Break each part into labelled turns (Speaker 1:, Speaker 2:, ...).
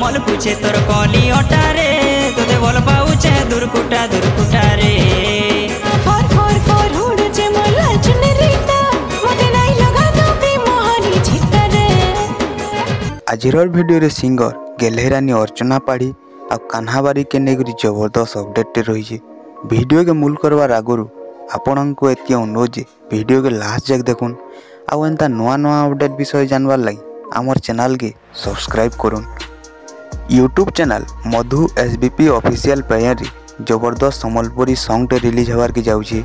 Speaker 1: मल पूछे तोर कली अटारे तोते भल पाउछे दुरकुटा दुरकुटा रे
Speaker 2: फर फर फर हुडुचे मला चुनरीटा मते नाही लगा तो भी मोहनी छिटा रे।
Speaker 3: आजिर वीडियो रे सिंगर गेल्हेरानी अर्चना पाढ़ी आ कान्हाबारी के नेगरी जबरदस्त अपडेट रही। वीडियो के मूल करवार आगुरु आपण को एति अनुरोध जे वीडियो के लास्ट जाक देखुन आउ एंता नुआ नुआ अपडेट विषय जानवार लगी आमर चैनल के सब्सक्राइब करुन। यूट्यूब चैनल मधु एसबीपी ऑफिशियल पेज रे जबरदस्त संबलपुरी सॉन्ग टे रिलीज होवार के जाउछे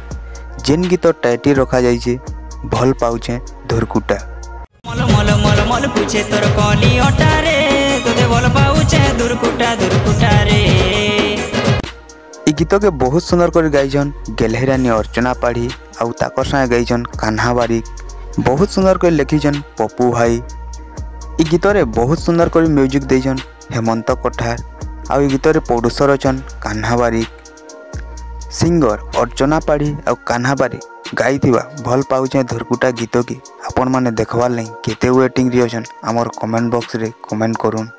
Speaker 3: जेन गीत टाइटल रखा जाइछे भल पाउछे धुरकुटा।
Speaker 1: मल मल मल मल पूछे तोर कली अटारे तोते भल पाउछे दुरकुटा दुरकुटा रे।
Speaker 3: ई गीत के बहुत सुंदर कर गाइछन गेल्हेरानी अर्चना पाढ़ी आउ ताकर संगे गाइछन कान्हाबारी बहुत सुंदर कर लिखिछन पप्पू भाई। ई गीत रे बहुत सुंदर कर म्यूजिक देछन हेमंत कोठार आउ ई गीत रे प्रोड्यूसर अछन कान्हाबारी। सिंगर अर्चना पाढ़ी आउ कान्हाबारी गाइथिबा भल पाउछे धुरकुटा गीत की आपण माने देखवार लई केते वेटिंग रे अछन हमर कमेंट बॉक्स रे कमेंट करुन।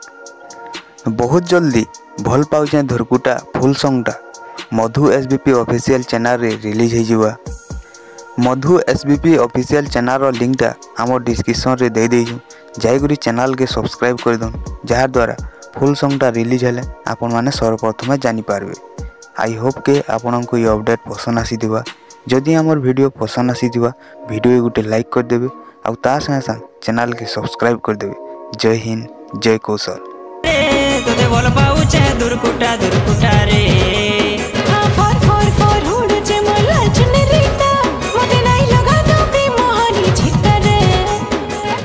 Speaker 3: बहुत जल्दी भल पाउछे धुरकुटा फुल सॉन्गटा मधु एसबीपी ऑफिशियल चैनल रे रिलीज हो जावा। मधु एसबीपी ऑफिशियल चैनल रो लिंकटा हमर डिस्क्रिप्शन रे दे देछु जायगुरी चैनल के सब्सक्राइब कर दन जार द्वारा फुल सॉन्गटा रिलीज हेले आपण माने सर्वप्रथम जानि पारबे। आई होप के आपण को ये अपडेट पसंद आसीथिबा जदि हमर वीडियो पसंद आसीथिबा वीडियो गुटे लाइक कर देबे आ ता संगे संग चैनल के सब्सक्राइब कर देबे। जय हिंद जय कौशल।
Speaker 1: तोते भल पाउछे दुरकुटा दुरकुटा रे।